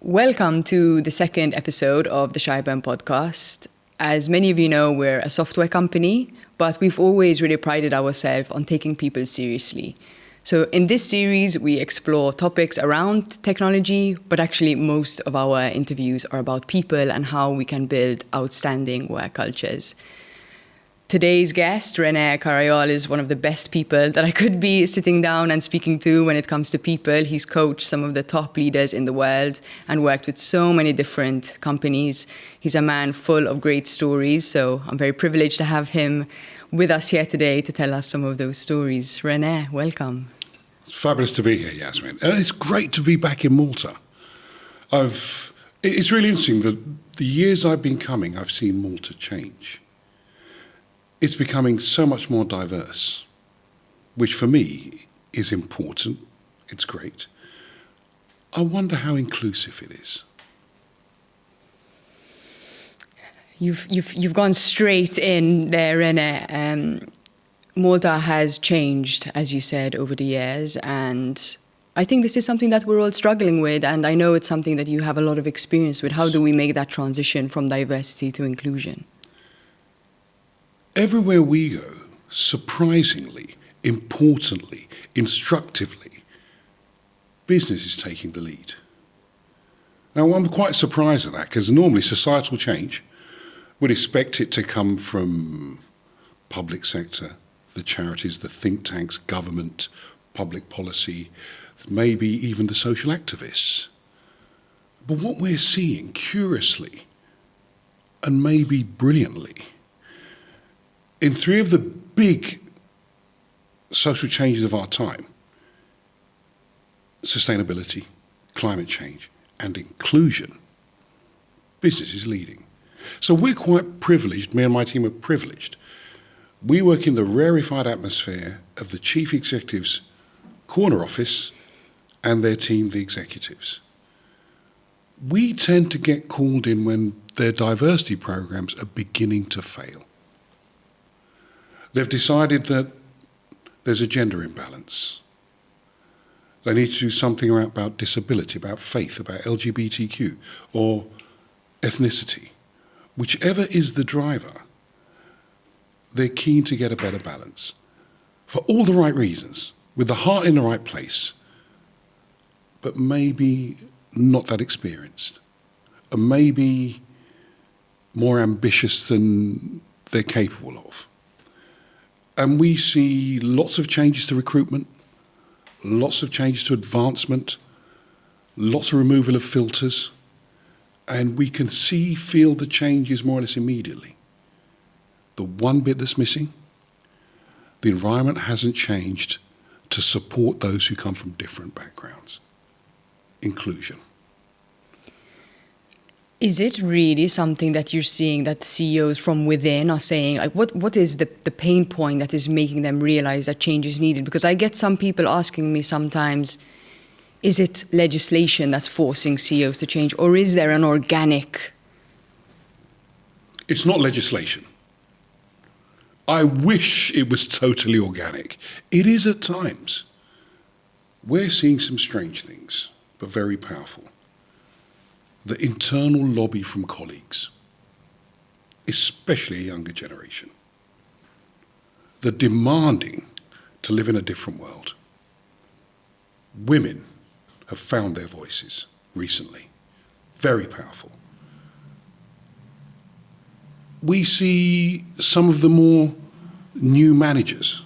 Welcome to the second episode of the Shireburn podcast. As many of you know, we're a software company, but we've always really prided ourselves on taking people seriously. So in this series, we explore topics around technology, but actually most of our interviews are about people and how we can build outstanding work cultures. Today's guest, René Carayol, is one of the best people that I could be sitting down and speaking to when it comes to people. He's coached some of the top leaders in the world and worked with so many different companies. He's a man full of great stories, so I'm very privileged to have him with us here today to tell us some of those stories. René, welcome. It's fabulous to be here, Yasmin. And it's great to be back in Malta. It's really interesting that the years I've been coming, I've seen Malta change. It's becoming so much more diverse, which for me is important. It's great. I wonder how inclusive it is. You've gone straight in there, René. Malta has changed, as you said, over the years, and I think this is something that we're all struggling with, and I know it's something that you have a lot of experience with. How do we make that transition from diversity to inclusion? Everywhere we go, surprisingly, importantly, instructively, business is taking the lead. Now, I'm quite surprised at that, because normally societal change would expect it to come from public sector, the charities, the think tanks, government, public policy, maybe even the social activists. But what we're seeing, curiously, and maybe brilliantly, in three of the big social changes of our time, sustainability, climate change, and inclusion, business is leading. So we're quite privileged, me and my team are privileged. We work in the rarefied atmosphere of the chief executive's corner office and their team, the executives. We tend to get called in when their diversity programs are beginning to fail. They've decided that there's a gender imbalance. They need to do something about disability, about faith, about LGBTQ, or ethnicity. Whichever is the driver, they're keen to get a better balance. For all the right reasons, with the heart in the right place, but maybe not that experienced, and maybe more ambitious than they're capable of. And we see lots of changes to recruitment, lots of changes to advancement, lots of removal of filters, and we can feel the changes more or less immediately. The one bit that's missing, the environment hasn't changed to support those who come from different backgrounds. Inclusion. Is it really something that you're seeing that CEOs from within are saying, like, what is the pain point that is making them realize that change is needed? Because I get some people asking me sometimes, is it legislation that's forcing CEOs to change, or is there an organic? It's not legislation. I wish it was totally organic. It is at times. We're seeing some strange things, but very powerful. The internal lobby from colleagues, especially a younger generation. The demanding to live in a different world. Women have found their voices recently. Very powerful. We see some of the more new managers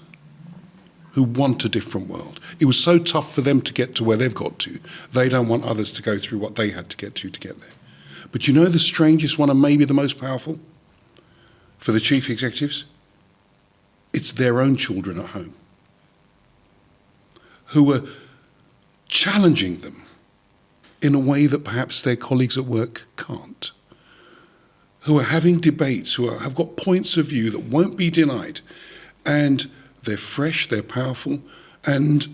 who want a different world. It was so tough for them to get to where they've got to. They don't want others to go through what they had to get there. But you know the strangest one and maybe the most powerful for the chief executives? It's their own children at home who are challenging them in a way that perhaps their colleagues at work can't. Who are having debates, have got points of view that won't be denied. And they're fresh, they're powerful, and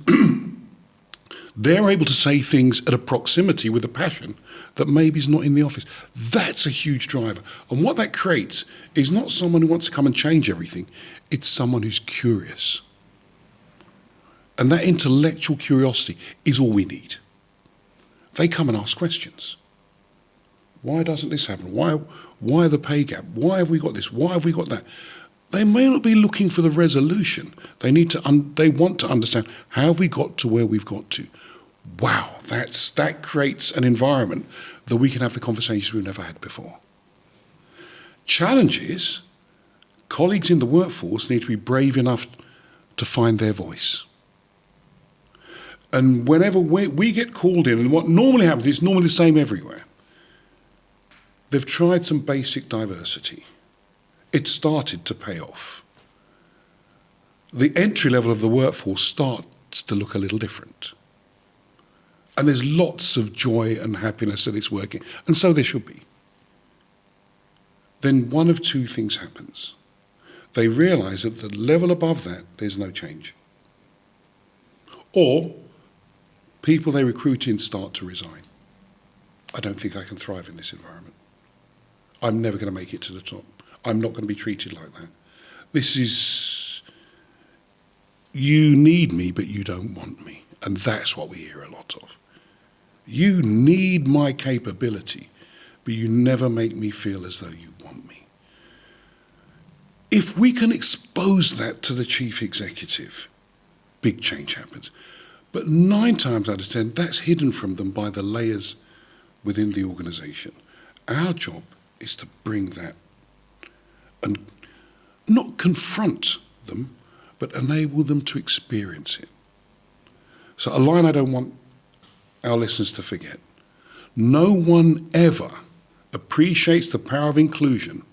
they're able to say things at a proximity with a passion that maybe is not in the office. That's a huge driver. And what that creates is not someone who wants to come and change everything. It's someone who's curious. And that intellectual curiosity is all we need. They come and ask questions. Why doesn't this happen? Why the pay gap? Why have we got this? Why have we got that? They may not be looking for the resolution. They they want to understand, how have we got to where we've got to? Wow, that creates an environment that we can have the conversations we've never had before. Challenges, colleagues in the workforce need to be brave enough to find their voice. And whenever we get called in, and what normally happens, it's normally the same everywhere. They've tried some basic diversity. It started to pay off. The entry level of the workforce starts to look a little different. And there's lots of joy and happiness that it's working, and so there should be. Then one of two things happens. They realise that the level above that, there's no change. Or people they recruit in start to resign. I don't think I can thrive in this environment. I'm never going to make it to the top. I'm not going to be treated like that. This is, you need me, but you don't want me. And that's what we hear a lot of. You need my capability, but you never make me feel as though you want me. If we can expose that to the chief executive, big change happens. But 9 times out of 10, that's hidden from them by the layers within the organisation. Our job is to bring that and not confront them, but enable them to experience it. So a line I don't want our listeners to forget. No one ever appreciates the power of inclusion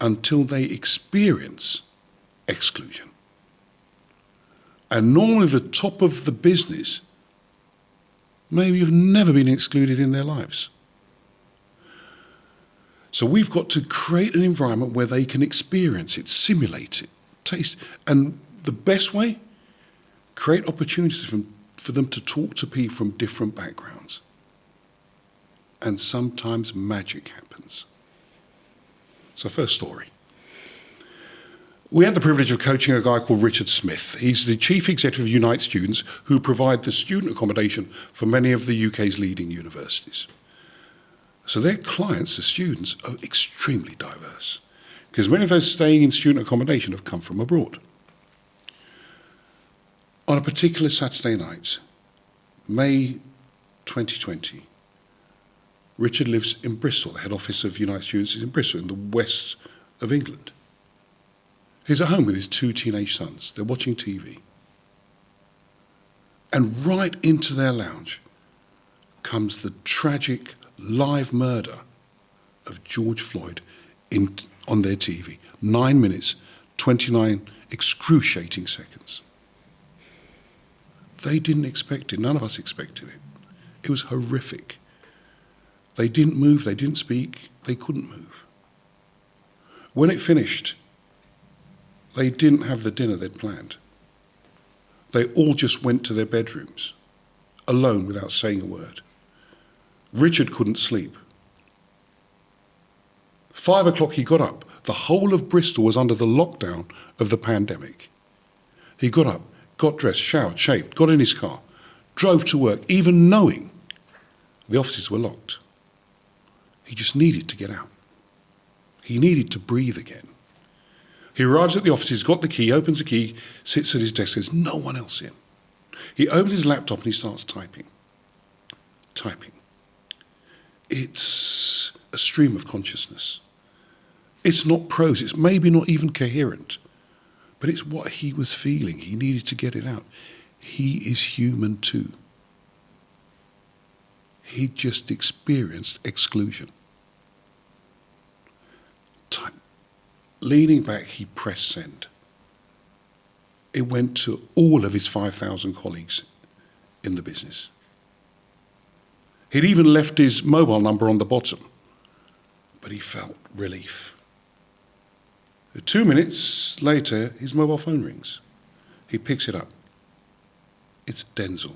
until they experience exclusion. And normally the top of the business maybe have never been excluded in their lives. So we've got to create an environment where they can experience it, simulate it, taste. And the best way, create opportunities for them to talk to people from different backgrounds. And sometimes magic happens. So first story. We had the privilege of coaching a guy called Richard Smith. He's the chief executive of Unite Students, who provide the student accommodation for many of the UK's leading universities. So their clients, the students, are extremely diverse, because many of those staying in student accommodation have come from abroad. On a particular Saturday night, May 2020, Richard lives in Bristol. The head office of Unite Students is in Bristol, in the west of England. He's at home with his 2 teenage sons. They're watching TV. And right into their lounge comes the tragic live murder of George Floyd on their TV. 9 minutes, 29 excruciating seconds. They didn't expect it. None of us expected it. It was horrific. They didn't move. They didn't speak. They couldn't move. When it finished, they didn't have the dinner they'd planned. They all just went to their bedrooms, alone, without saying a word. Richard couldn't sleep. 5 o'clock he got up. The whole of Bristol was under the lockdown of the pandemic. He got up, got dressed, showered, shaved, got in his car, drove to work, even knowing the offices were locked. He just needed to get out. He needed to breathe again. He arrives at the offices, got the key, opens the key, sits at his desk, there's no one else in. He opens his laptop and he starts typing. Typing. It's a stream of consciousness. It's not prose, it's maybe not even coherent, but it's what he was feeling. He needed to get it out. He is human too. He just experienced exclusion. Leaning back, he pressed send. It went to all of his 5,000 colleagues in the business. He'd even left his mobile number on the bottom, but he felt relief. 2 minutes later, his mobile phone rings. He picks it up. It's Denzel.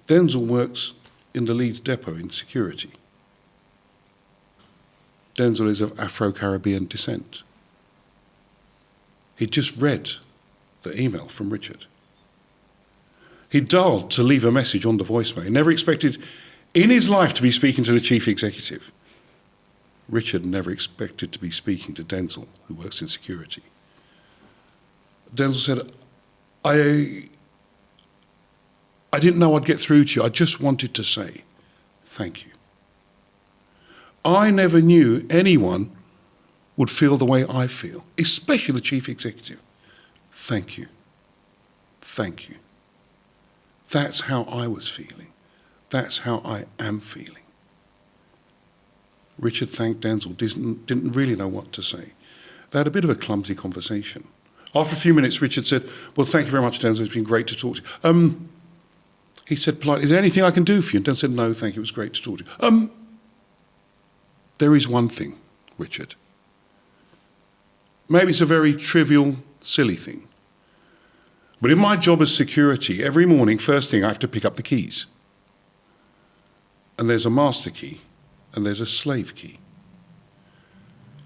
Denzel works in the Leeds depot in security. Denzel is of Afro-Caribbean descent. He'd just read the email from Richard. He dialed to leave a message on the voicemail. He never expected in his life to be speaking to the chief executive. Richard never expected to be speaking to Denzel, who works in security. Denzel said, I didn't know I'd get through to you. I just wanted to say thank you. I never knew anyone would feel the way I feel, especially the chief executive. Thank you. Thank you. That's how I was feeling. That's how I am feeling. Richard thanked Denzel, didn't really know what to say. They had a bit of a clumsy conversation. After a few minutes, Richard said, well, thank you very much, Denzel. It's been great to talk to you. He said politely, is there anything I can do for you? And Denzel said, no, thank you. It was great to talk to you. There is one thing, Richard. Maybe it's a very trivial, silly thing. But in my job as security, every morning, first thing, I have to pick up the keys. And there's a master key, and there's a slave key.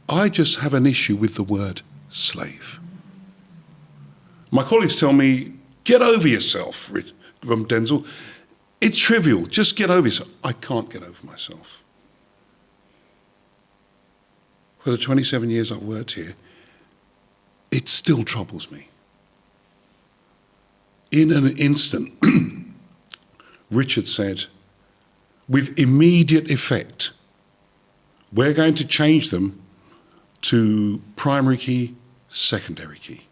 I just have an issue with the word slave. My colleagues tell me, get over yourself, from Denzel. It's trivial, just get over yourself. I can't get over myself. For the 27 years I've worked here, it still troubles me. In an instant, Richard said, with immediate effect, we're going to change them to primary key, secondary key.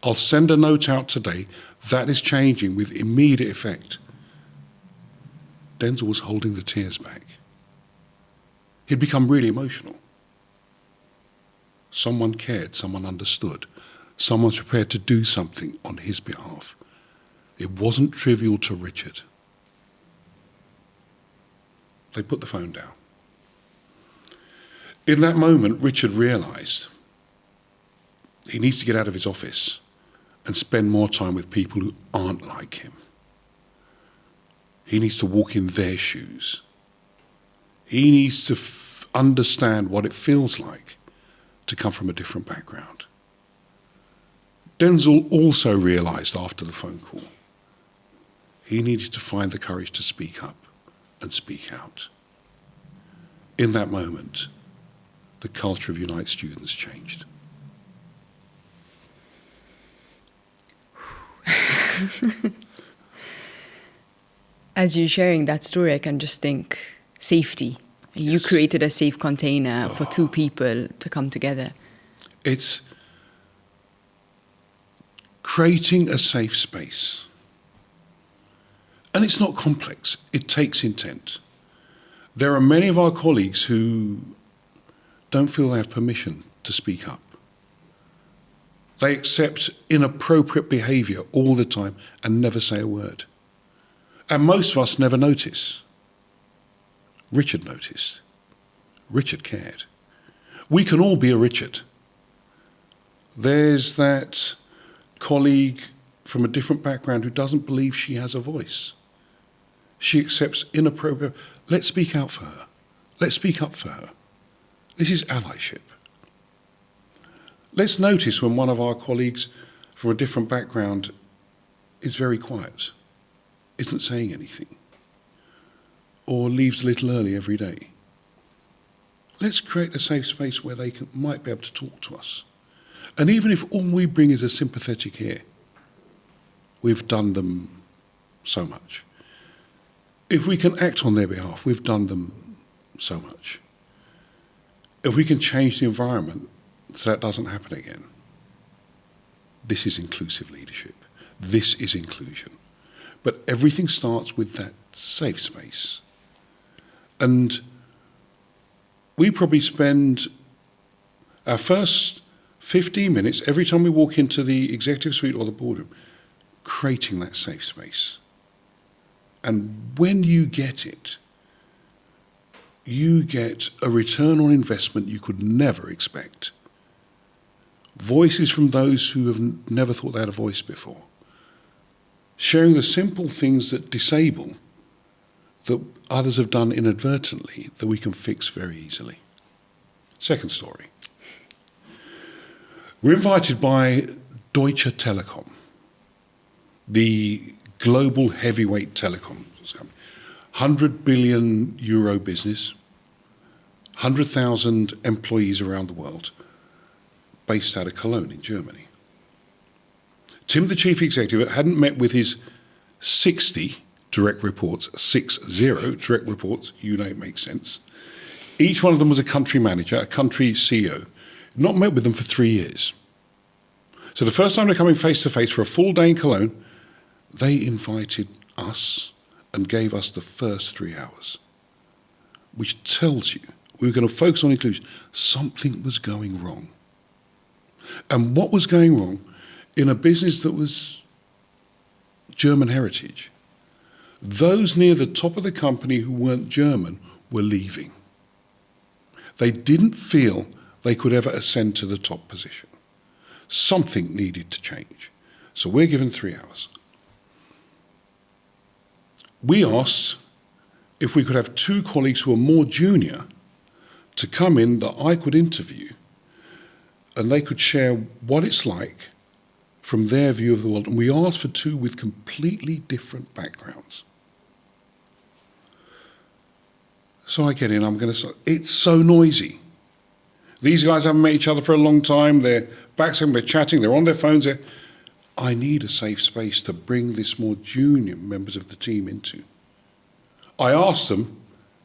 I'll send a note out today. That is changing with immediate effect. Denzel was holding the tears back. He'd become really emotional. Someone cared, someone understood. Someone's prepared to do something on his behalf. It wasn't trivial to Richard. They put the phone down. In that moment, Richard realised he needs to get out of his office and spend more time with people who aren't like him. He needs to walk in their shoes. He needs to understand what it feels like to come from a different background. Denzel also realised after the phone call he needed to find the courage to speak up and speak out. In that moment, the culture of Unite Students changed. As you're sharing that story, I can just think safety. Yes. You created a safe container for two people to come together. It's creating a safe space. And it's not complex. It takes intent. There are many of our colleagues who don't feel they have permission to speak up. They accept inappropriate behaviour all the time and never say a word. And most of us never notice. Richard noticed. Richard cared. We can all be a Richard. There's that colleague from a different background who doesn't believe she has a voice. She accepts inappropriate. Let's speak out for her. Let's speak up for her. This is allyship. Let's notice when one of our colleagues from a different background is very quiet, isn't saying anything, or leaves a little early every day. Let's create a safe space where they might be able to talk to us. And even if all we bring is a sympathetic ear, we've done them so much. If we can act on their behalf, we've done them so much. If we can change the environment so that doesn't happen again, this is inclusive leadership. This is inclusion. But everything starts with that safe space. And we probably spend our first 15 minutes every time we walk into the executive suite or the boardroom creating that safe space. And when you get it, you get a return on investment you could never expect. Voices from those who have never thought they had a voice before. Sharing the simple things that disable, that others have done inadvertently, that we can fix very easily. Second story. We're invited by Deutsche Telekom, the global heavyweight telecom company. 100 billion euro business, 100,000 employees around the world, based out of Cologne in Germany. Tim, the chief executive, hadn't met with his 60 direct reports, 60 direct reports, you know it makes sense. Each one of them was a country manager, a country CEO. Not met with them for 3 years. So the first time they're coming face to face for a full day in Cologne, they invited us and gave us the first 3 hours, which tells you we were going to focus on inclusion. Something was going wrong. And what was going wrong in a business that was German heritage? Those near the top of the company who weren't German were leaving. They didn't feel they could ever ascend to the top position. Something needed to change. So we're given 3 hours. We asked if we could have 2 colleagues who were more junior to come in that I could interview, and they could share what it's like from their view of the world. And we asked for 2 with completely different backgrounds. So I get in, I'm going to say, it's so noisy. These guys haven't met each other for a long time. They're backstage, they're chatting, they're on their phones. I need a safe space to bring this more junior members of the team into. I asked them,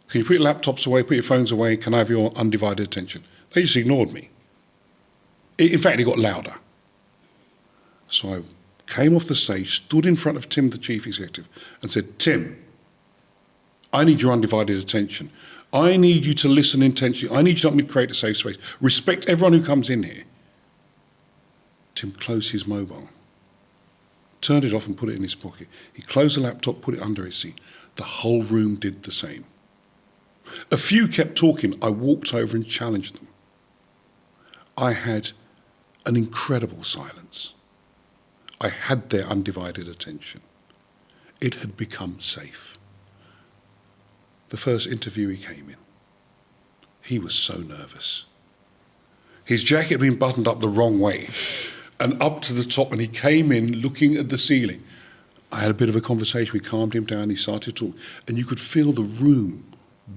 can you put your laptops away, put your phones away, can I have your undivided attention? They just ignored me. In fact, it got louder. So I came off the stage, stood in front of Tim, the chief executive, and said, Tim, I need your undivided attention. I need you to listen intensely. I need you to help me create a safe space. Respect everyone who comes in here. Tim closed his mobile, turned it off and put it in his pocket. He closed the laptop, put it under his seat. The whole room did the same. A few kept talking. I walked over and challenged them. I had an incredible silence. I had their undivided attention. It had become safe. The first interviewee came in. He was so nervous. His jacket had been buttoned up the wrong way and up to the top, and he came in looking at the ceiling. I had a bit of a conversation. We calmed him down. He started to talk, and you could feel the room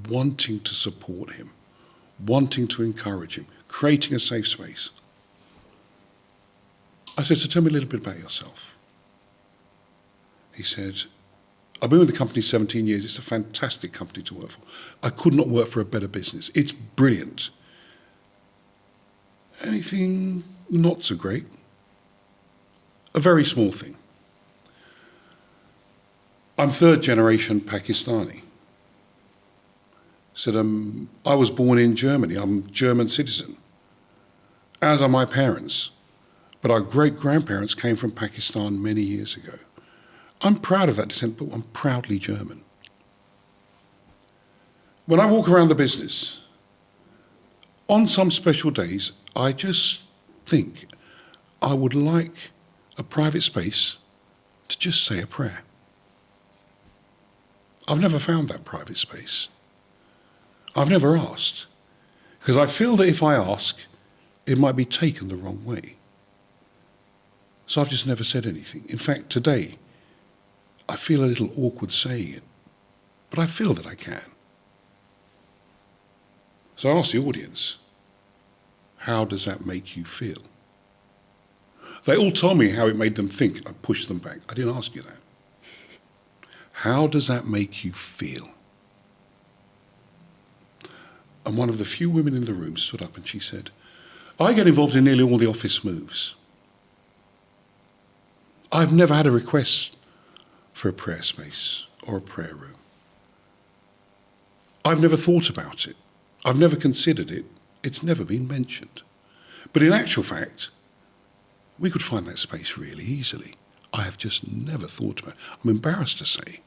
wanting to support him, wanting to encourage him, creating a safe space. I said, so tell me a little bit about yourself. He said, I've been with the company 17 years. It's a fantastic company to work for. I could not work for a better business. It's brilliant. Anything not so great? A very small thing. I'm 3rd generation Pakistani. Said, I was born in Germany. I'm a German citizen, as are my parents. But our great-grandparents came from Pakistan many years ago. I'm proud of that descent, but I'm proudly German. When I walk around the business, on some special days, I just think I would like a private space to just say a prayer. I've never found that private space. I've never asked, because I feel that if I ask, it might be taken the wrong way. So I've just never said anything. In fact, today, I feel a little awkward saying it, but I feel that I can. So I asked the audience, how does that make you feel? They all told me how it made them think. I pushed them back. I didn't ask you that. How does that make you feel? And one of the few women in the room stood up and she said, I get involved in nearly all the office moves. I've never had a request for a prayer space or a prayer room. I've never thought about it. I've never considered it. It's never been mentioned. But in actual fact, we could find that space really easily. I have just never thought about it. I'm embarrassed to say,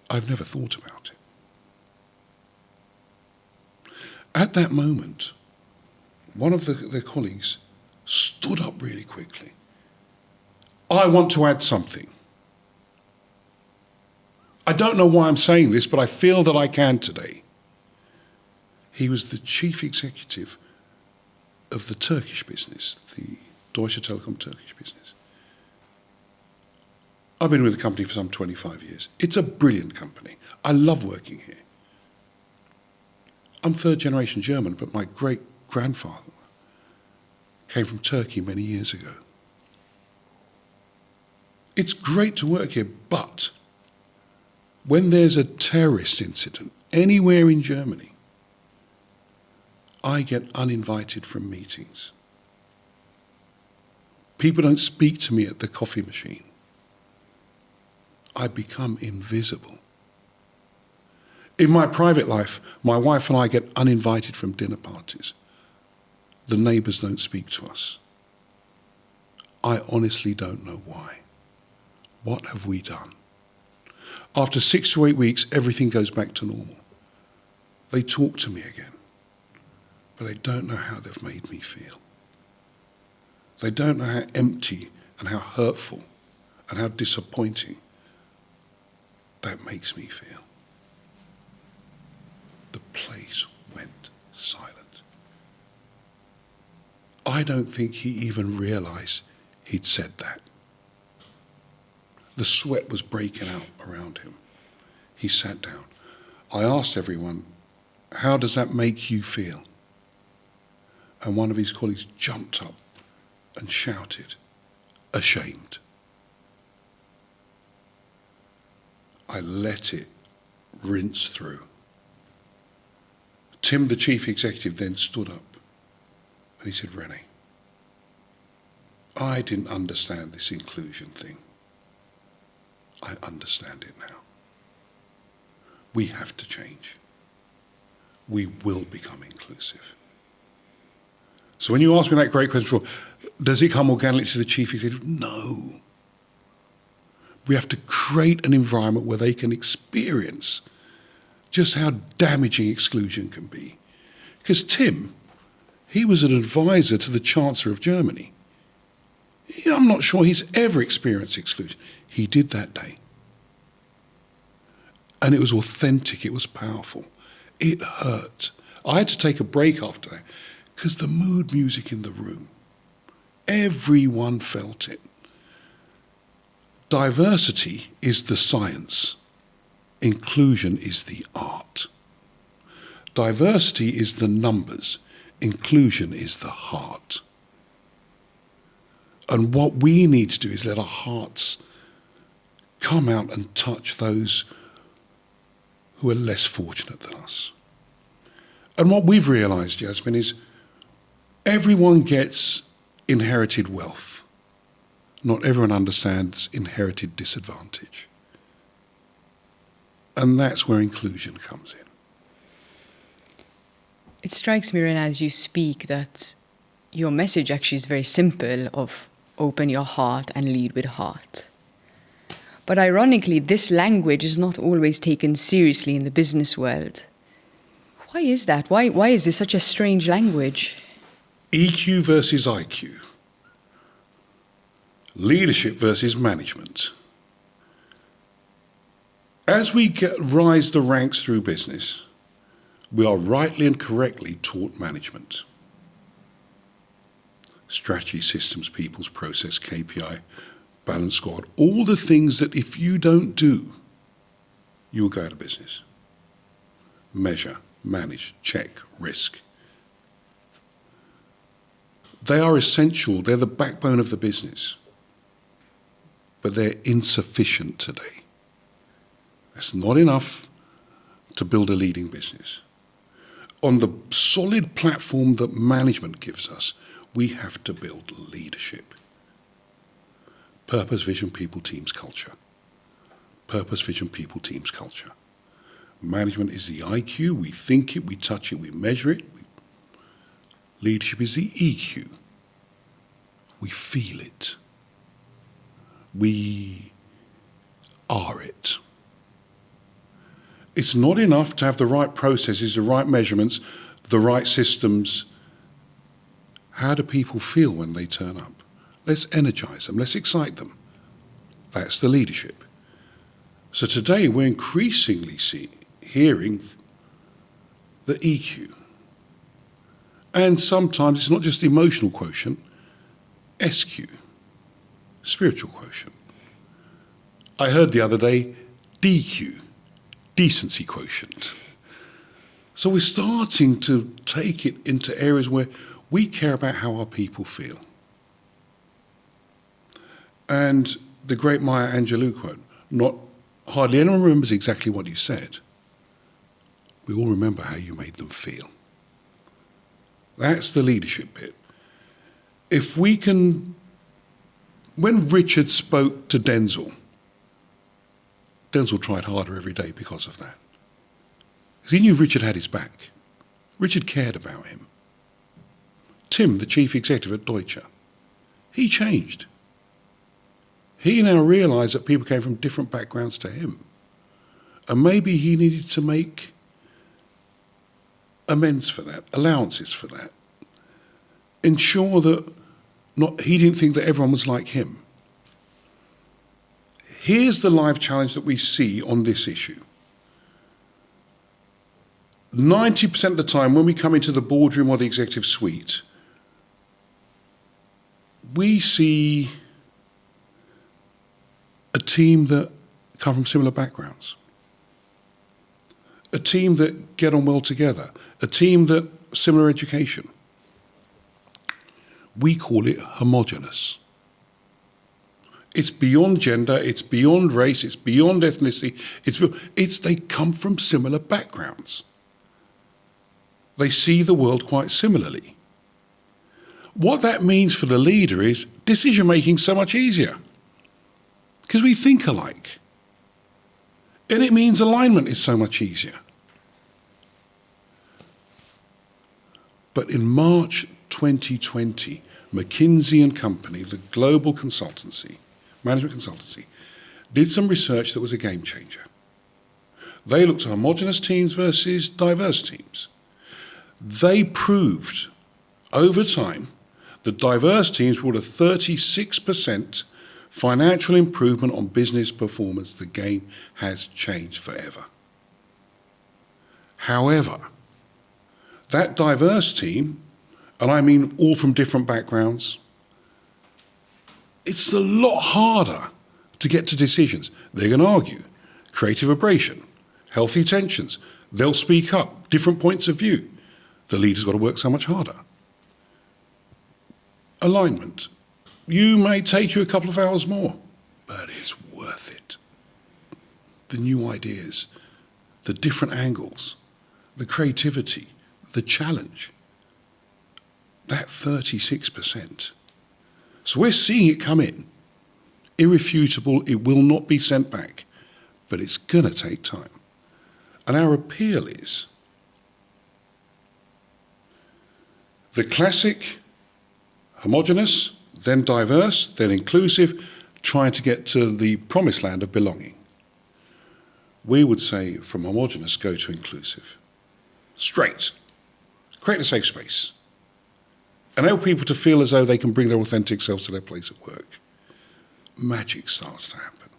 I've never thought about it. At that moment, one of their colleagues stood up really quickly. I want to add something. I don't know why I'm saying this, but I feel that I can today. He was the chief executive of the Turkish business, the Deutsche Telekom Turkish business. I've been with the company for some 25 years. It's a brilliant company. I love working here. I'm third generation German, but my great-grandfather came from Turkey many years ago. It's great to work here, but when there's a terrorist incident anywhere in Germany, I get uninvited from meetings. People don't speak to me at the coffee machine. I become invisible. In my private life, my wife and I get uninvited from dinner parties. The neighbours don't speak to us. I honestly don't know why. What have we done? After 6 to 8 weeks, everything goes back to normal. They talk to me again, but they don't know how they've made me feel. They don't know how empty and how hurtful and how disappointing that makes me feel. The place went silent. I don't think he even realised he'd said that. The sweat was breaking out around him. He sat down. I asked everyone, how does that make you feel? And one of his colleagues jumped up and shouted, ashamed. I let it rinse through. Tim, the chief executive, then stood up and he said, René, I didn't understand this inclusion thing. I understand it now. We have to change. We will become inclusive. So when you ask me that great question before, does it come organically to the chief executive? No. We have to create an environment where they can experience just how damaging exclusion can be. Because Tim, he was an advisor to the Chancellor of Germany. I'm not sure he's ever experienced exclusion. He did that day. And it was authentic, it was powerful. It hurt. I had to take a break after that because the mood music in the room, everyone felt it. Diversity is the science. Inclusion is the art. Diversity is the numbers. Inclusion is the heart. And what we need to do is let our hearts come out and touch those who are less fortunate than us. And what we've realised, Jasmine, is everyone gets inherited wealth. Not everyone understands inherited disadvantage. And that's where inclusion comes in. It strikes me, René, as you speak, that your message actually is very simple of open your heart and lead with heart. But ironically, this language is not always taken seriously in the business world. Why is that? Why is this such a strange language? EQ versus IQ. Leadership versus management. As we rise the ranks through business, we are rightly and correctly taught management. Strategy, systems, people's process, KPI, balance squad, all the things that if you don't do, you will go out of business. Measure, manage, check, risk. They are essential, they're the backbone of the business, but they're insufficient today. That's not enough to build a leading business. On the solid platform that management gives us, we have to build leadership. Purpose, vision, people, teams, culture. Purpose, vision, people, teams, culture. Management is the IQ, we think it, we touch it, we measure it. Leadership is the EQ. We feel it. We are it. It's not enough to have the right processes, the right measurements, the right systems. How do people feel when they turn up? Let's energize them, let's excite them. That's the leadership. So today we're increasingly hearing the EQ. And sometimes it's not just the emotional quotient, SQ, spiritual quotient. I heard the other day DQ, decency quotient. So we're starting to take it into areas where we care about how our people feel. And the great Maya Angelou quote, hardly anyone remembers exactly what you said. We all remember how you made them feel. That's the leadership bit. If we can, when Richard spoke to Denzel tried harder every day because of that. Because he knew Richard had his back. Richard cared about him. Tim, the chief executive at Deutsche, he changed. He now realised that people came from different backgrounds to him. And maybe he needed to make amends for that, allowances for that. Ensure that he didn't think that everyone was like him. Here's the live challenge that we see on this issue. 90% of the time when we come into the boardroom or the executive suite, we see a team that come from similar backgrounds, a team that get on well together, a team that similar education. We call it homogenous. It's beyond gender, it's beyond race, it's beyond ethnicity, they come from similar backgrounds. They see the world quite similarly. What that means for the leader is decision making so much easier because we think alike. And it means alignment is so much easier. But in March 2020, McKinsey and Company, the global consultancy, management consultancy, did some research that was a game changer. They looked at homogenous teams versus diverse teams. They proved over time that diverse teams brought a 36% financial improvement on business performance. The game has changed forever. However, that diverse team, and I mean all from different backgrounds, it's a lot harder to get to decisions. They're going to argue, creative abrasion, healthy tensions. They'll speak up, different points of view. The leader's got to work so much harder. Alignment. You may take you a couple of hours more, but it's worth it. The new ideas, the different angles, the creativity, the challenge. That 36%. So we're seeing it come in. Irrefutable, it will not be sent back, but it's going to take time. And our appeal is the classic homogenous, then diverse, then inclusive, trying to get to the promised land of belonging. We would say from homogenous, go to inclusive. Straight. Create a safe space. Enable people to feel as though they can bring their authentic selves to their place of work. Magic starts to happen.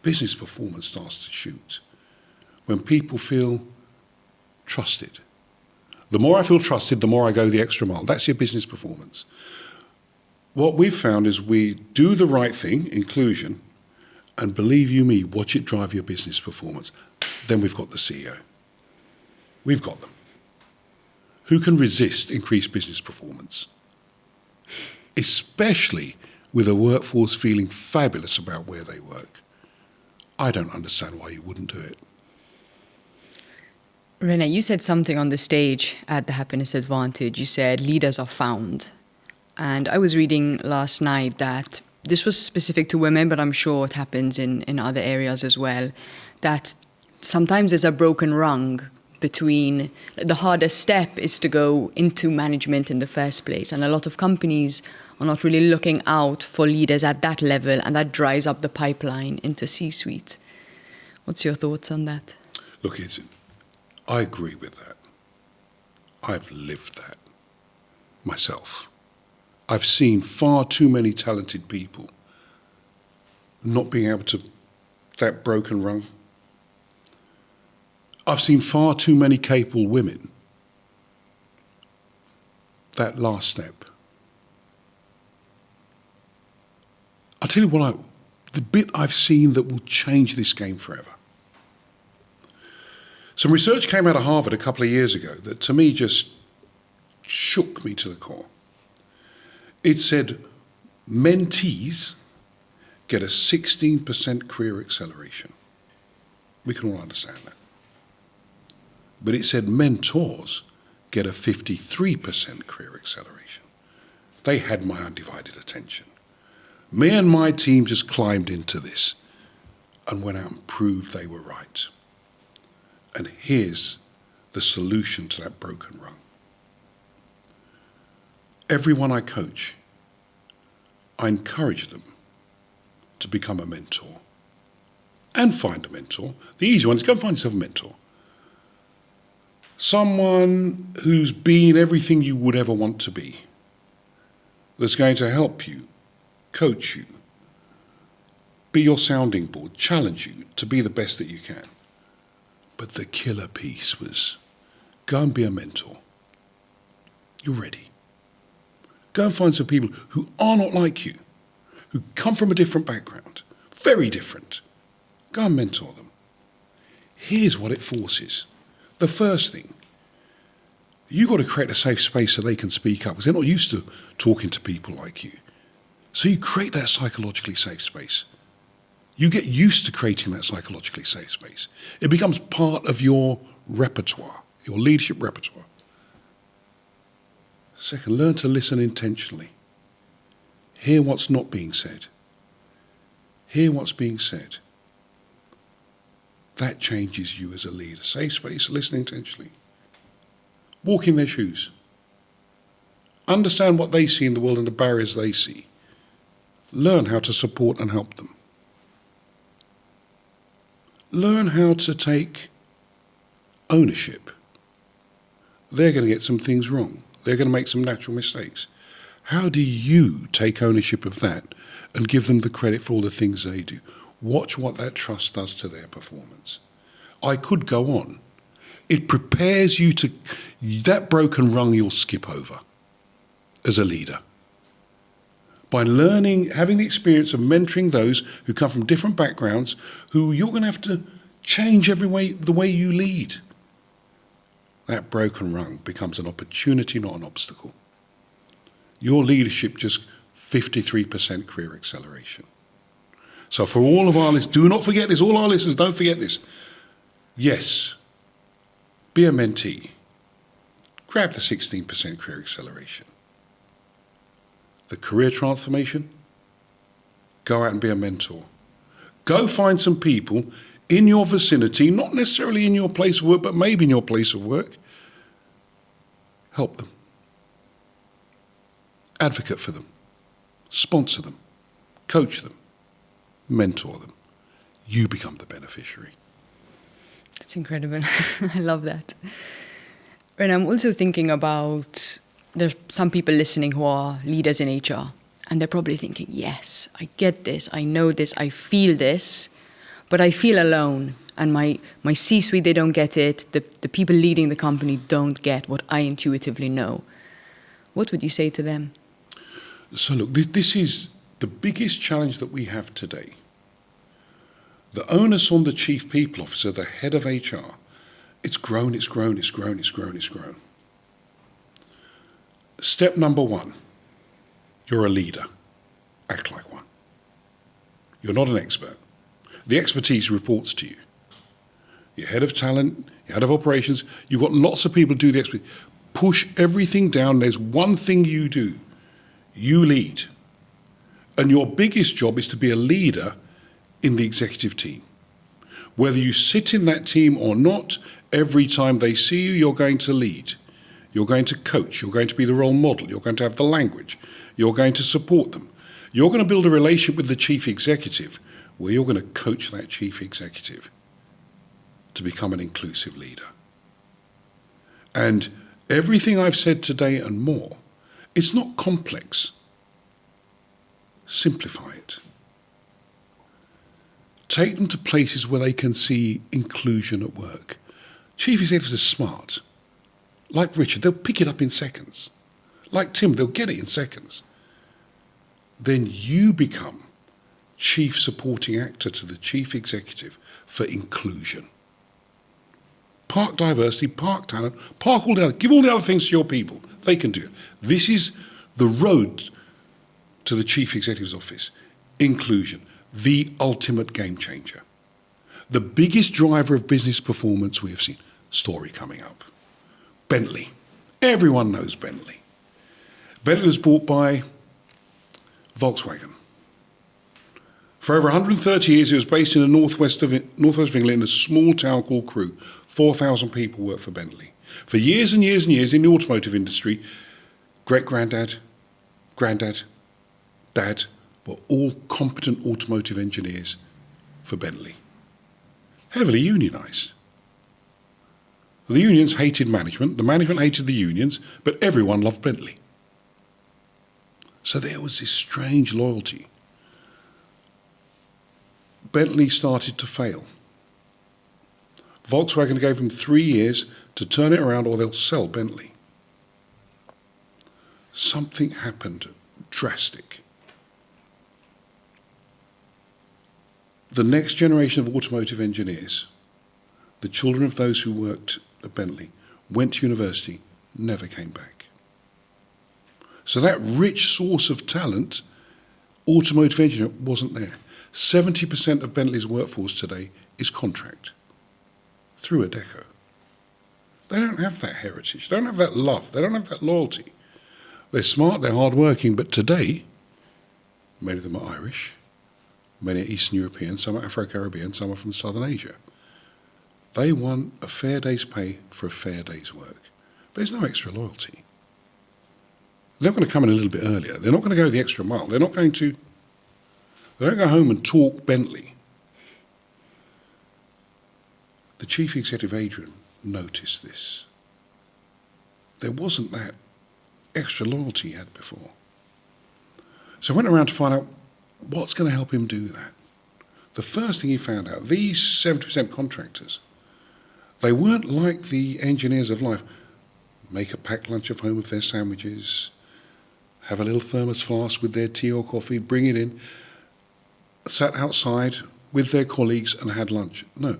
Business performance starts to shoot. When people feel trusted. The more I feel trusted, the more I go the extra mile. That's your business performance. What we've found is we do the right thing, inclusion, and believe you me, watch it drive your business performance. Then we've got the CEO. We've got them. Who can resist increased business performance? Especially with a workforce feeling fabulous about where they work. I don't understand why you wouldn't do it. René, you said something on the stage at the Happiness Advantage. You said leaders are found. And I was reading last night that this was specific to women, but I'm sure it happens in other areas as well, that sometimes there's a broken rung between the hardest step is to go into management in the first place. And a lot of companies are not really looking out for leaders at that level, and that dries up the pipeline into C-suite. What's your thoughts on that? Look, I agree with that. I've lived that myself. I've seen far too many talented people not being able to, that broken rung. I've seen far too many capable women, that last step. I'll tell you what, the bit I've seen that will change this game forever. Some research came out of Harvard a couple of years ago that to me just shook me to the core. It said mentees get a 16% career acceleration. We can all understand that. But it said mentors get a 53% career acceleration. They had my undivided attention. Me and my team just climbed into this and went out and proved they were right. And here's the solution to that broken rung. Everyone I coach, I encourage them to become a mentor and find a mentor. The easy one is go and find yourself a mentor. Someone who's been everything you would ever want to be, that's going to help you, coach you, be your sounding board, challenge you to be the best that you can. But the killer piece was go and be a mentor. You're ready. Go and find some people who are not like you, who come from a different background, very different. Go and mentor them. Here's what it forces. The first thing, you've got to create a safe space so they can speak up, because they're not used to talking to people like you. So you create that psychologically safe space. You get used to creating that psychologically safe space. It becomes part of your repertoire, your leadership repertoire. Second, learn to listen intentionally. Hear what's not being said. Hear what's being said. That changes you as a leader. Safe space, listen intentionally. Walk in their shoes. Understand what they see in the world and the barriers they see. Learn how to support and help them. Learn how to take ownership. They're going to get some things wrong. They're going to make some natural mistakes. How do you take ownership of that and give them the credit for all the things they do? Watch what that trust does to their performance. I could go on. It prepares you to, that broken rung you'll skip over as a leader. By learning, having the experience of mentoring those who come from different backgrounds, who you're going to have to change the way you lead. That broken rung becomes an opportunity, not an obstacle. Your leadership just 53% career acceleration. So for all of our listeners, do not forget this, all our listeners, don't forget this. Yes, be a mentee. Grab the 16% career acceleration. The career transformation, go out and be a mentor. Go find some people in your vicinity, not necessarily in your place of work, but maybe in your place of work. Help them. Advocate for them. Sponsor them. Coach them. Mentor them. You become the beneficiary. That's incredible. I love that. And I'm also thinking about, there's some people listening who are leaders in HR, and they're probably thinking, yes, I get this, I know this, I feel this, but I feel alone. And my C-suite, they don't get it. The people leading the company don't get what I intuitively know. What would you say to them? So look, this is the biggest challenge that we have today. The onus on the chief people officer, the head of HR, it's grown. Step number one, you're a leader. Act like one. You're not an expert. The expertise reports to you. You're head of talent, you're head of operations, you've got lots of people do the expertise. Push everything down. There's one thing you do. You lead. And your biggest job is to be a leader in the executive team. Whether you sit in that team or not, every time they see you, you're going to lead. You're going to coach. You're going to be the role model. You're going to have the language. You're going to support them. You're going to build a relationship with the chief executive where you're going to coach that chief executive to become an inclusive leader. And everything I've said today and more, it's not complex. Simplify it. Take them to places where they can see inclusion at work. Chief executives are smart. Like Richard, they'll pick it up in seconds. Like Tim, they'll get it in seconds. Then you become chief supporting actor to the chief executive for inclusion. park diversity, park talent, park all the other, give all the other things to your people. They can do it. This is the road to the Chief Executive's office. Inclusion, the ultimate game changer. The biggest driver of business performance we have seen. Story coming up. Bentley. Everyone knows Bentley. Bentley was bought by Volkswagen. For over 130 years, it was based in the northwest of England in a small town called Crewe. 4,000 people worked for Bentley. For years and years and years in the automotive industry, great-granddad, granddad, dad were all competent automotive engineers for Bentley. Heavily unionised. The unions hated management, the management hated the unions, but everyone loved Bentley. So there was this strange loyalty. Bentley started to fail. Volkswagen gave them 3 years to turn it around or they'll sell Bentley. Something happened drastic. The next generation of automotive engineers, the children of those who worked at Bentley, went to university, never came back. So that rich source of talent, automotive engineering, wasn't there. 70% of Bentley's workforce today is contract, through Adecco. They don't have that heritage, they don't have that love, they don't have that loyalty. They're smart, they're hard-working, but today, many of them are Irish, many are Eastern European, some are Afro-Caribbean, some are from Southern Asia. They want a fair day's pay for a fair day's work. There's no extra loyalty. They're not going to come in a little bit earlier. They're not going to go the extra mile. They don't go home and talk Bentley. The Chief Executive, Adrian, noticed this. There wasn't that extra loyalty he had before. So I went around to find out what's going to help him do that. The first thing he found out, these 70% contractors, they weren't like the engineers of life. Make a packed lunch at home with their sandwiches, have a little thermos flask with their tea or coffee, bring it in, sat outside with their colleagues and had lunch. No,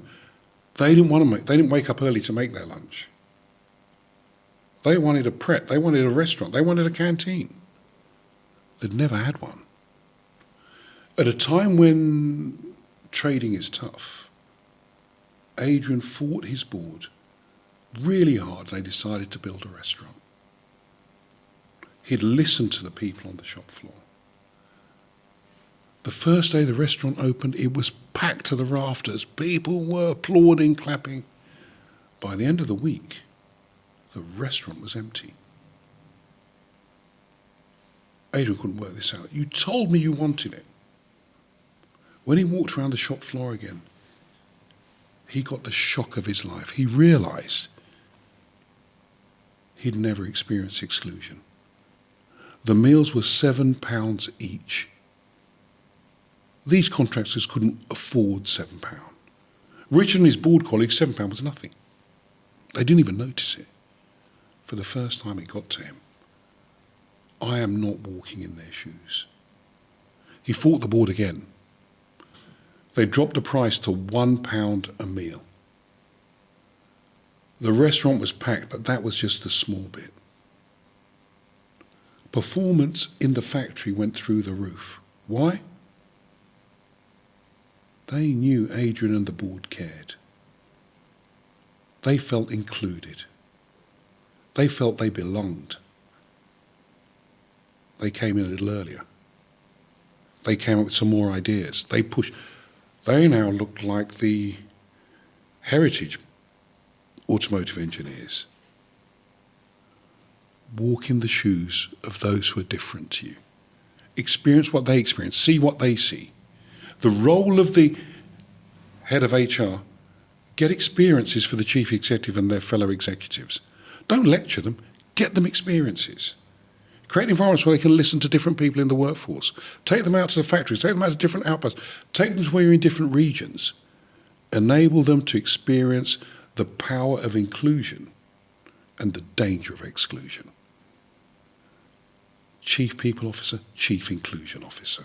they didn't wake up early to make their lunch. They wanted a Pret, they wanted a restaurant, they wanted a canteen. They'd never had one. At a time when trading is tough, Adrian fought his board really hard. They decided to build a restaurant. He'd listened to the people on the shop floor. The first day the restaurant opened, it was packed to the rafters. People were applauding, clapping. By the end of the week, the restaurant was empty. Adrian couldn't work this out. You told me you wanted it. When he walked around the shop floor again, he got the shock of his life. He realised he'd never experienced exclusion. The meals were £7 each. These contractors couldn't afford £7. Richard and his board colleagues, £7 was nothing. They didn't even notice it. For the first time it got to him. I am not walking in their shoes. He fought the board again. They dropped the price to £1 a meal. The restaurant was packed, but that was just a small bit. Performance in the factory went through the roof. Why? They knew Adrian and the board cared. They felt included. They felt they belonged. They came in a little earlier. They came up with some more ideas. They pushed. They now looked like the heritage automotive engineers. Walk in the shoes of those who are different to you. Experience what they experience. See what they see. The role of the head of HR, get experiences for the chief executive and their fellow executives. Don't lecture them, get them experiences. Create environments where they can listen to different people in the workforce. Take them out to the factories, take them out to different outposts, take them to where you're in different regions. Enable them to experience the power of inclusion and the danger of exclusion. Chief People Officer, Chief Inclusion Officer.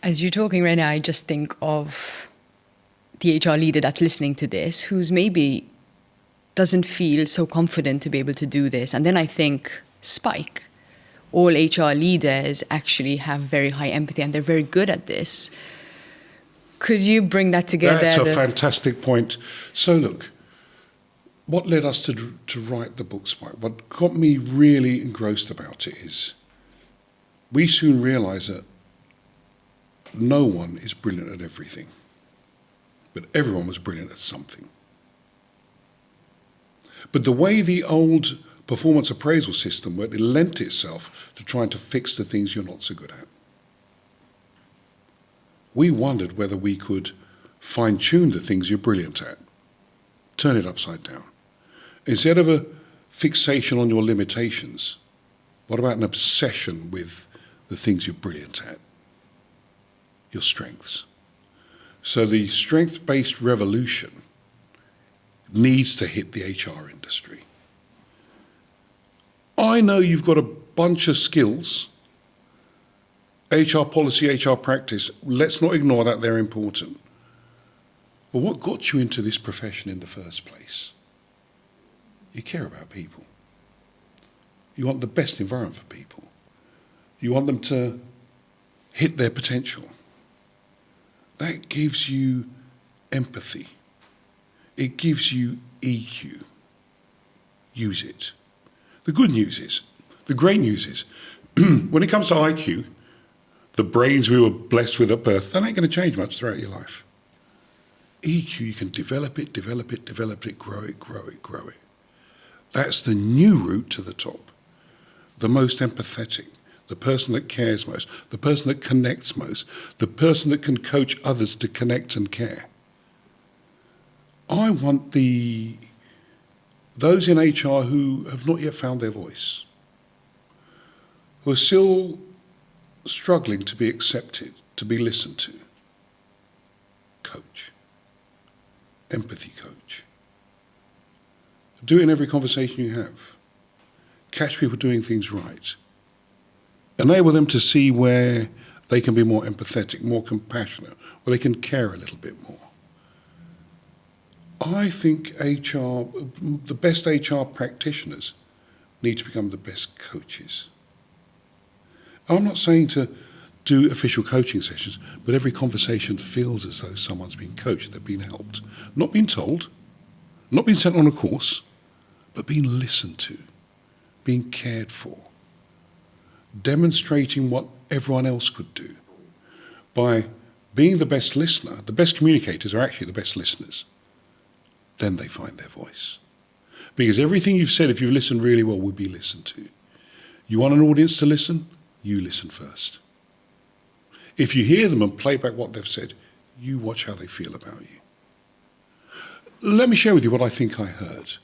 As you're talking right now, I just think of the HR leader that's listening to this, who's maybe doesn't feel so confident to be able to do this. And then I think spike. All HR leaders actually have very high empathy and they're very good at this. Could you bring that together? That's a fantastic point. So look, what led us to write the book Spike, what got me really engrossed about it is we soon realised that no one is brilliant at everything, but everyone was brilliant at something. But the way the old performance appraisal system worked, it lent itself to trying to fix the things you're not so good at. We wondered whether we could fine-tune the things you're brilliant at, turn it upside down. Instead of a fixation on your limitations, what about an obsession with the things you're brilliant at, your strengths? So the strength-based revolution needs to hit the HR industry. I know you've got a bunch of skills, HR policy, HR practice. Let's not ignore that, they're important. But what got you into this profession in the first place? You care about people. You want the best environment for people. You want them to hit their potential. That gives you empathy. It gives you EQ. Use it. The good news is, the great news is, when it comes to IQ, the brains we were blessed with at birth, that ain't going to change much throughout your life. EQ, you can develop it, grow it. That's the new route to the top. The most empathetic, the person that cares most, the person that connects most, the person that can coach others to connect and care. I want those in HR who have not yet found their voice, who are still struggling to be accepted, to be listened to. Coach. Empathy coach. Do it in every conversation you have. Catch people doing things right. Enable them to see where they can be more empathetic, more compassionate, where they can care a little bit more. I think the best HR practitioners need to become the best coaches. I'm not saying to do official coaching sessions, but every conversation feels as though someone's been coached, they've been helped. Not been told, not been sent on a course, but being listened to, being cared for, demonstrating what everyone else could do. By being the best listener, the best communicators are actually the best listeners. Then they find their voice. Because everything you've said, if you've listened really well, will be listened to. You want an audience to listen? You listen first. If you hear them and play back what they've said, you watch how they feel about you. Let me share with you what I think I heard.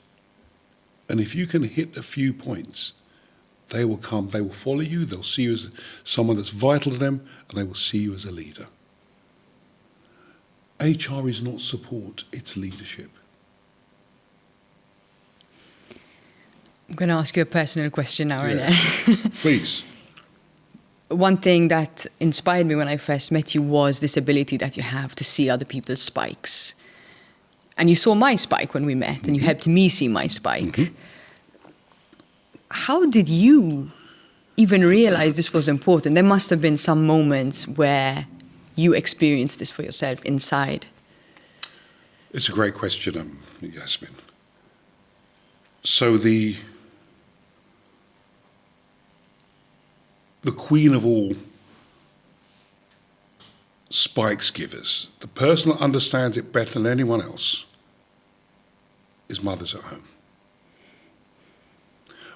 And if you can hit a few points, they will come, they will follow you, they'll see you as someone that's vital to them, and they will see you as a leader. HR is not support, it's leadership. I'm going to ask you a personal question now, Yeah. René. Please. One thing that inspired me when I first met you was this ability that you have to see other people's spikes. And you saw my spike when we met, and you helped me see my spike. Mm-hmm. How did you even realize this was important? There must have been some moments where you experienced this for yourself inside. It's a great question, Yasmin. So the queen of all spikes givers, the person that understands it better than anyone else, is mothers at home.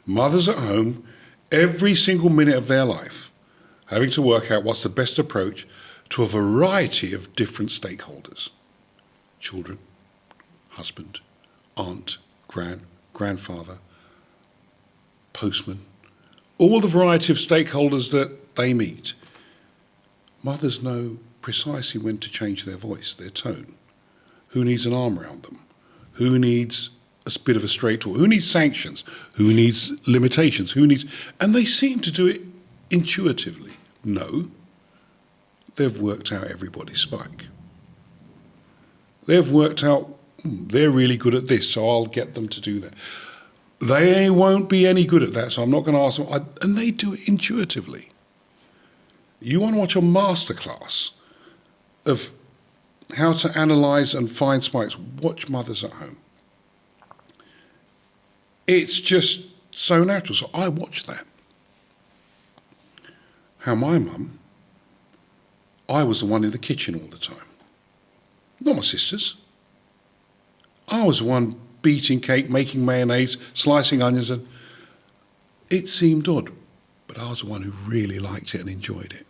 Mothers at home, every single minute of their life, having to work out what's the best approach to a variety of different stakeholders. Children, husband, aunt, grandfather, postman, all the variety of stakeholders that they meet. Mothers know precisely when to change their voice, their tone. Who needs an arm around them? Who needs a bit of a straight talk? Who needs sanctions? Who needs limitations? And they seem to do it intuitively. No, they've worked out everybody's spike. They've worked out, they're really good at this, so I'll get them to do that. They won't be any good at that, so I'm not going to ask them. And they do it intuitively. You want to watch a masterclass of how to analyse and find spikes, watch Mothers at Home. It's just so natural. So I watch that. How my mum, I was the one in the kitchen all the time. Not my sisters. I was the one beating cake, making mayonnaise, slicing onions, and it seemed odd, but I was the one who really liked it and enjoyed it.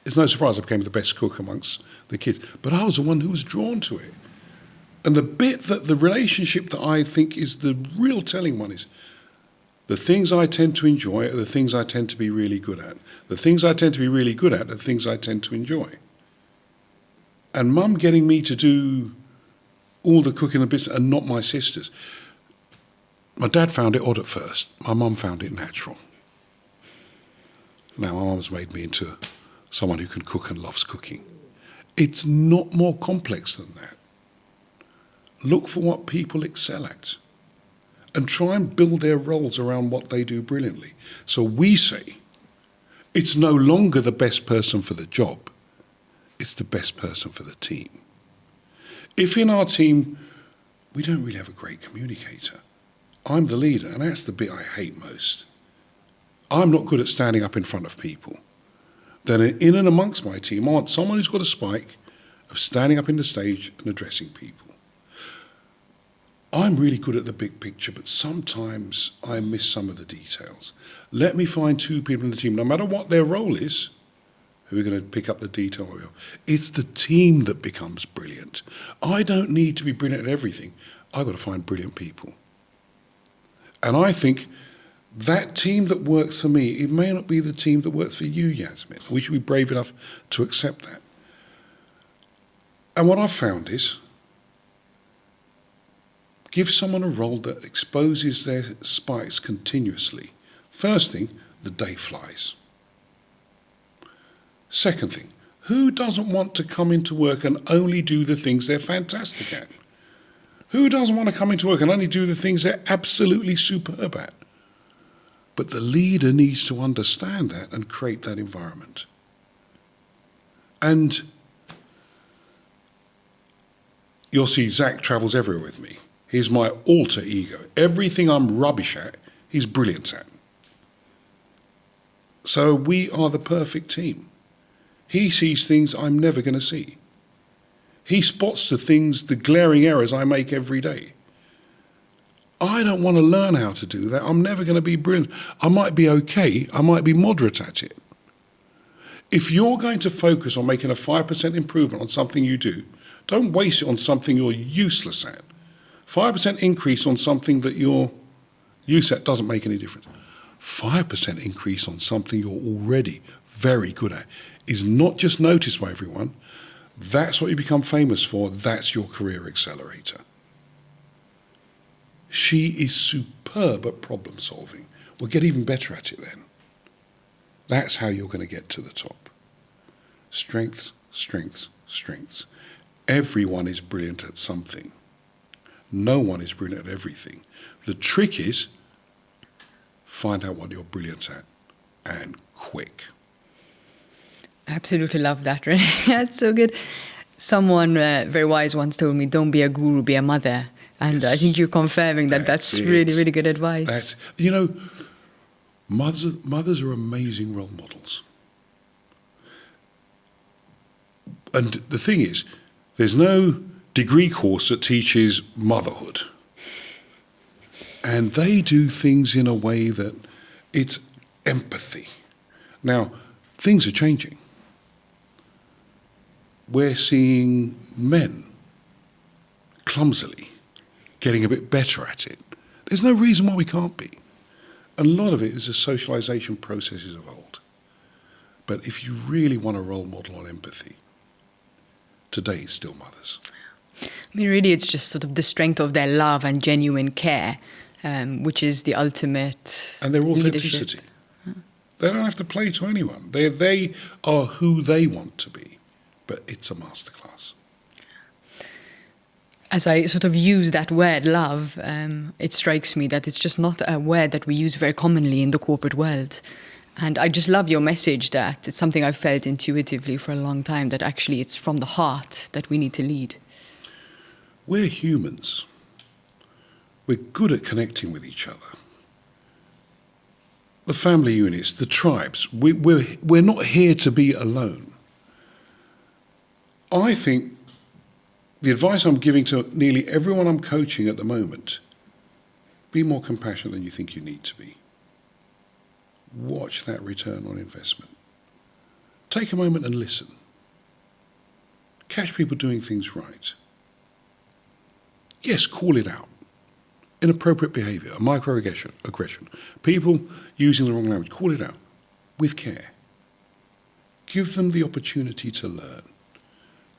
It's no surprise I became the best cook amongst the kids, but I was the one who was drawn to it. And the bit that the relationship that I think is the real telling one is the things I tend to enjoy are the things I tend to be really good at. The things I tend to be really good at are the things I tend to enjoy. And Mum getting me to do all the cooking and business and not my sisters. My dad found it odd at first. My mum found it natural. Now my mum's made me into someone who can cook and loves cooking. It's not more complex than that. Look for what people excel at and try and build their roles around what they do brilliantly. So we say, it's no longer the best person for the job, it's the best person for the team. If in our team, we don't really have a great communicator, I'm the leader, and that's the bit I hate most. I'm not good at standing up in front of people. Then in and amongst my team, I want someone who's got a spike of standing up in the stage and addressing people. I'm really good at the big picture, but sometimes I miss some of the details. Let me find two people in the team, no matter what their role is, who are going to pick up the detail. It's the team that becomes brilliant. I don't need to be brilliant at everything. I've got to find brilliant people. And I think that team that works for me, it may not be the team that works for you, Yasmin. We should be brave enough to accept that. And what I've found is, give someone a role that exposes their spikes continuously. First thing, the day flies. Second thing, who doesn't want to come into work and only do the things they're fantastic at? Who doesn't want to come into work and only do the things they're absolutely superb at? But the leader needs to understand that and create that environment. And you'll see Zach travels everywhere with me. He's my alter ego. Everything I'm rubbish at, he's brilliant at. So we are the perfect team. He sees things I'm never going to see. He spots the things, the glaring errors I make every day. I don't want to learn how to do that. I'm never going to be brilliant. I might be okay. I might be moderate at it. If you're going to focus on making a 5% improvement on something you do, don't waste it on something you're useless at. 5% increase on something that you're useless at doesn't make any difference. 5% increase on something you're already very good at is not just noticed by everyone. That's what you become famous for. That's your career accelerator. She is superb at problem solving. We'll get even better at it then. That's how you're going to get to the top. Strengths, strengths, strengths. Everyone is brilliant at something. No one is brilliant at everything. The trick is find out what you're brilliant at, and quick. Absolutely love that, René. That's so good. Someone very wise once told me, don't be a guru, be a mother. And yes. I think you're confirming that that's really, really good advice. Mothers are amazing role models. And the thing is, there's no degree course that teaches motherhood. And they do things in a way that it's empathy. Now, things are changing. We're seeing men clumsily getting a bit better at it. There's no reason why we can't be. And a lot of it is the socialization processes of old. But if you really want a role model on empathy, today it's still mothers. I mean, really, it's just sort of the strength of their love and genuine care, which is the ultimate and their authenticity. They don't have to play to anyone. They are who they want to be. but it's a masterclass. As I sort of use that word, love, it strikes me that it's just not a word that we use very commonly in the corporate world. And I just love your message that it's something I've felt intuitively for a long time, that actually it's from the heart that we need to lead. We're humans. We're good at connecting with each other. The family units, the tribes, we're not here to be alone. I think the advice I'm giving to nearly everyone I'm coaching at the moment, be more compassionate than you think you need to be. Watch that return on investment. Take a moment and listen. Catch people doing things right. Yes, call it out. Inappropriate behaviour, a microaggression. People using the wrong language, call it out with care. Give them the opportunity to learn.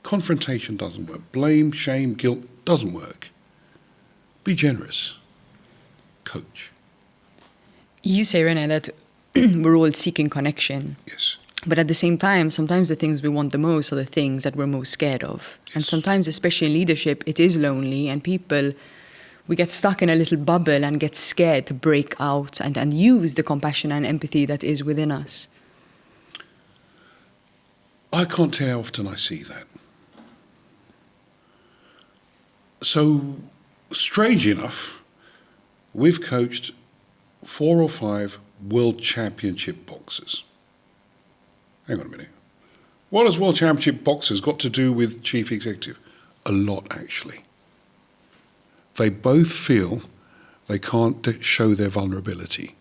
Confrontation doesn't work. Blame, shame, guilt doesn't work. Be generous. Coach. You say, René, that we're all seeking connection. Yes. But at the same time, sometimes the things we want the most are the things that we're most scared of. Yes. And sometimes, especially in leadership, it is lonely, and we get stuck in a little bubble and get scared to break out and use the compassion and empathy that is within us. I can't tell you how often I see that. So, strange enough, we've coached 4 or 5 world championship boxers. Hang on a minute. What has world championship boxers got to do with chief executive? A lot, actually. They both feel they can't show their vulnerability.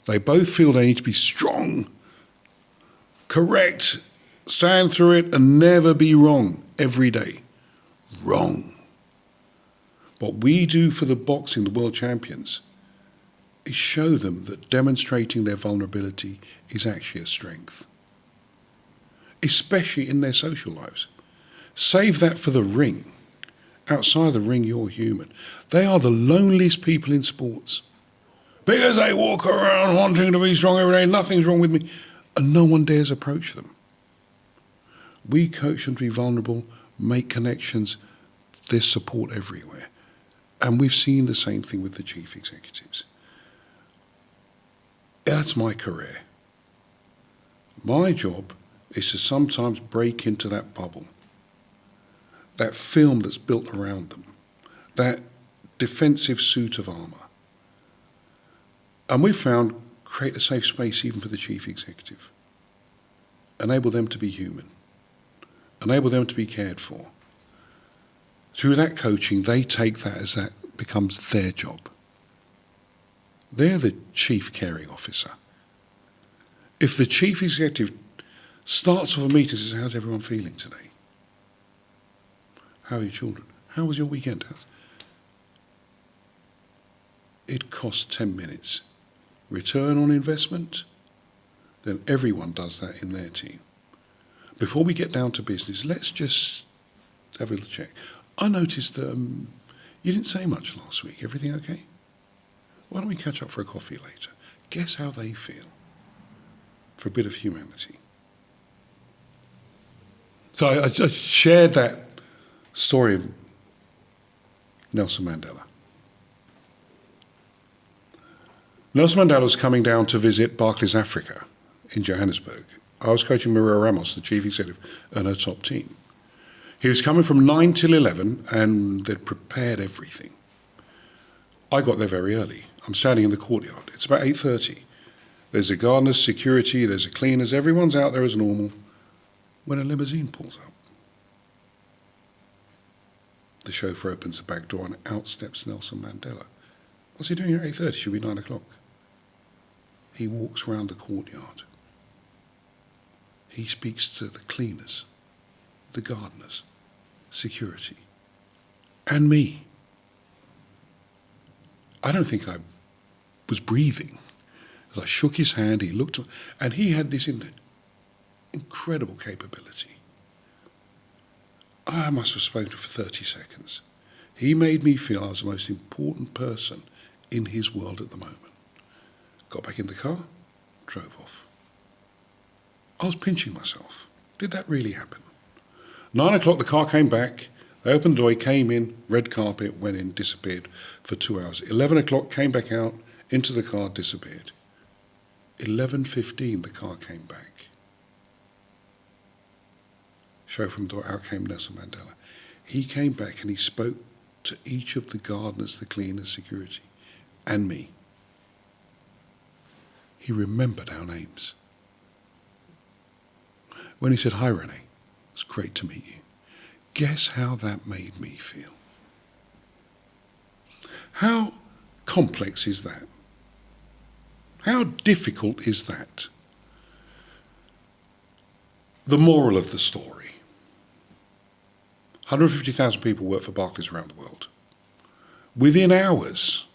They both feel they need to be strong, correct, stand through it and never be wrong every day. Wrong. What we do for the boxing, the world champions, is show them that demonstrating their vulnerability is actually a strength, especially in their social lives. Save that for the ring. Outside the ring, you're human. They are the loneliest people in sports because they walk around wanting to be strong every day, nothing's wrong with me, and no one dares approach them. We coach them to be vulnerable, make connections, there's support everywhere. And we've seen the same thing with the chief executives. That's my career. My job is to sometimes break into that bubble, that film that's built around them, that defensive suit of armour. And we've found create a safe space even for the chief executive. Enable them to be human. Enable them to be cared for. Through that coaching, they take that as that becomes their job. They're the chief caring officer. If the chief executive starts off a meeting and says, how's everyone feeling today? How are your children? How was your weekend? It costs 10 minutes. Return on investment, then everyone does that in their team. Before we get down to business, let's just have a little check. I noticed that you didn't say much last week. Everything okay? Why don't we catch up for a coffee later? Guess how they feel? For a bit of humanity. So I just shared that story of Nelson Mandela. Nelson Mandela was coming down to visit Barclays Africa in Johannesburg. I was coaching Maria Ramos, the chief executive, and her top team. He was coming from 9 till 11, and they'd prepared everything. I got there very early. I'm standing in the courtyard. It's about 8:30. There's a gardener's, security, there's a cleaners, everyone's out there as normal, when a limousine pulls up. The chauffeur opens the back door and out steps Nelson Mandela. What's he doing at 8:30? Should be 9 o'clock. He walks round the courtyard. He speaks to the cleaners, the gardeners, security, and me. I don't think I was breathing. As I shook his hand, he looked, and he had this incredible capability. I must have spoken to him for 30 seconds. He made me feel I was the most important person in his world at the moment. Got back in the car, drove off. I was pinching myself. Did that really happen? 9 o'clock, the car came back. They opened the door, he came in, red carpet, went in, disappeared for 2 hours. 11 o'clock, came back out, into the car, disappeared. 11:15, the car came back. Show from the door, out came Nelson Mandela. He came back and he spoke to each of the gardeners, the cleaners, security, and me. He remembered our names. When he said, "Hi, René, it's great to meet you," guess how that made me feel? How complex is that? How difficult is that? The moral of the story. 150,000 people work for Barclays around the world. Within hours,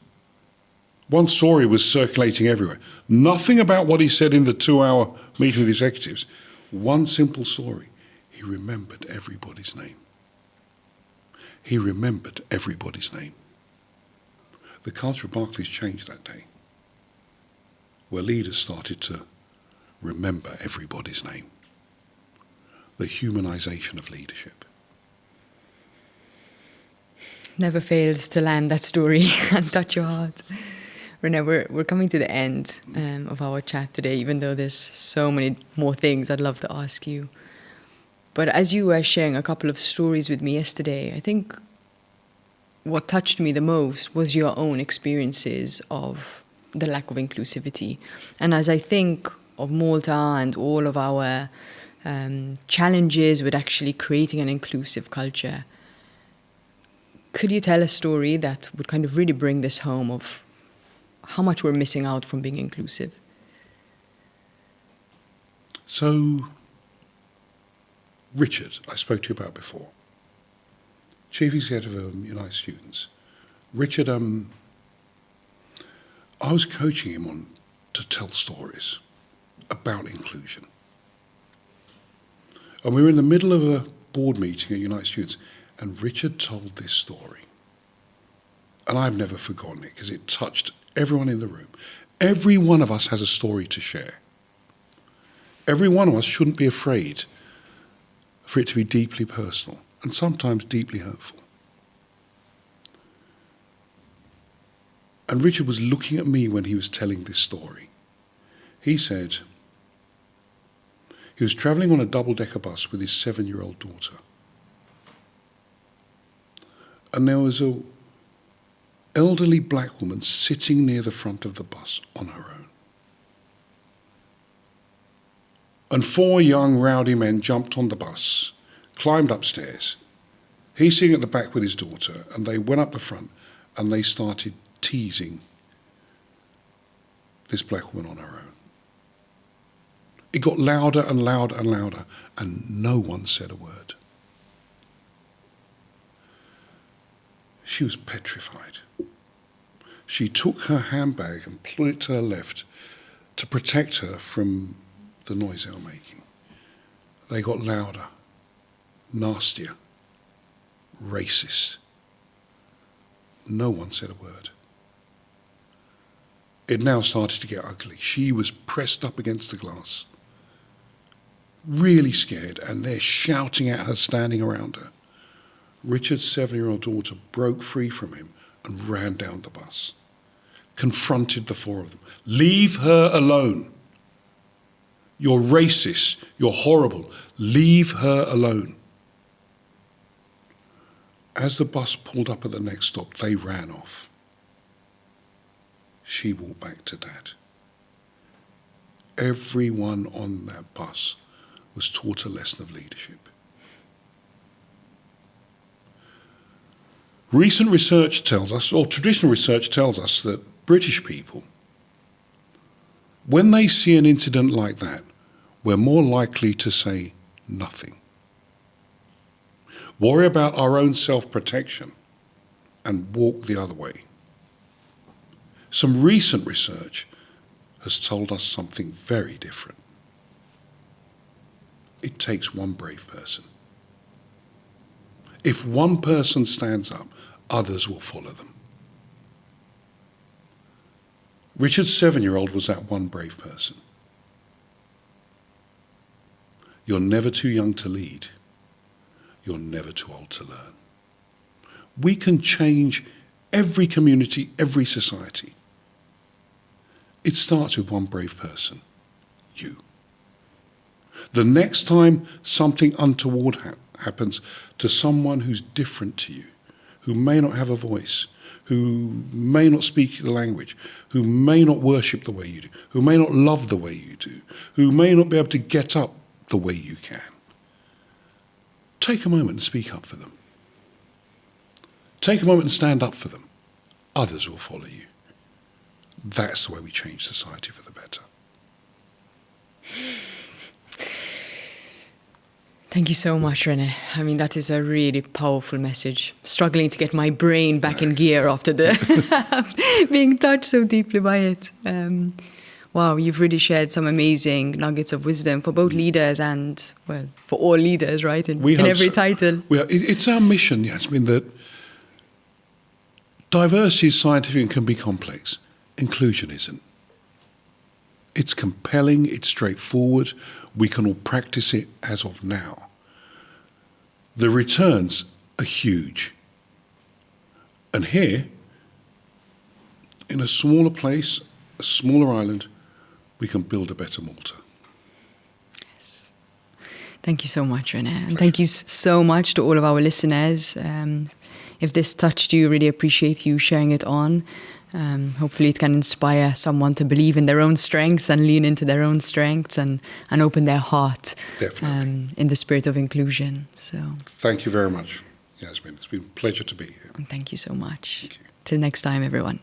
one story was circulating everywhere. Nothing about what he said in the 2-hour meeting with executives. One simple story. He remembered everybody's name. He remembered everybody's name. The culture of Barclays changed that day, where leaders started to remember everybody's name. The humanization of leadership. Never fails to land that story and touch your heart. René, we're coming to the end of our chat today, even though there's so many more things I'd love to ask you. But as you were sharing a couple of stories with me yesterday, I think what touched me the most was your own experiences of the lack of inclusivity. And as I think of Malta and all of our challenges with actually creating an inclusive culture, could you tell a story that would kind of really bring this home of how much we're missing out from being inclusive? So, Richard, I spoke to you about before, Chief Executive of United Students. Richard, I was coaching him on to tell stories about inclusion. And we were in the middle of a board meeting at United Students, and Richard told this story. And I've never forgotten it because it touched everyone in the room. Every one of us has a story to share. Every one of us shouldn't be afraid for it to be deeply personal and sometimes deeply hurtful. And Richard was looking at me when he was telling this story. He said he was travelling on a double-decker bus with his 7-year-old daughter. And there was an elderly black woman sitting near the front of the bus on her own. And 4 young rowdy men jumped on the bus, climbed upstairs. He's sitting at the back with his daughter, and they went up the front and they started teasing this black woman on her own. It got louder and louder and louder, and no one said a word. She was petrified. She took her handbag and put it to her left to protect her from the noise they were making. They got louder, nastier, racist. No one said a word. It now started to get ugly. She was pressed up against the glass, really scared, and they're shouting at her, standing around her. Richard's 7-year-old daughter broke free from him and ran down the bus, confronted the 4 of them. "Leave her alone. You're racist. You're horrible. Leave her alone." As the bus pulled up at the next stop, they ran off. She walked back to Dad. Everyone on that bus was taught a lesson of leadership. Recent research tells us, or traditional research tells us, that British people, when they see an incident like that, we're more likely to say nothing. Worry about our own self-protection and walk the other way. Some recent research has told us something very different. It takes one brave person. If one person stands up, others will follow them. Richard's 7-year-old was that one brave person. You're never too young to lead. you're never too old to learn. We can change every community, every society. It starts with one brave person, you. The next time something untoward happens to someone who's different to you, who may not have a voice, who may not speak the language, who may not worship the way you do, who may not love the way you do, who may not be able to get up the way you can, take a moment and speak up for them. Take a moment and stand up for them. Others will follow you. That's the way we change society for the better. Thank you so much, René. I mean, that is a really powerful message. Struggling to get my brain back in gear after being touched so deeply by it. Wow, you've really shared some amazing nuggets of wisdom for both leaders and, well, for all leaders, right? In every title. It's our mission, Yasmin, that diversity is scientific and can be complex. Inclusion isn't. It's compelling, it's straightforward. We can all practice it as of now. The returns are huge. And here, in a smaller place, a smaller island, we can build a better Malta. Yes. Thank you so much, René. And thank you so much to all of our listeners. If this touched you, really appreciate you sharing it on. Hopefully it can inspire someone to believe in their own strengths and lean into their own strengths and open their heart in the spirit of inclusion. So thank you very much, Yasmin. It's been a pleasure to be here. And thank you so much. Till next time, everyone.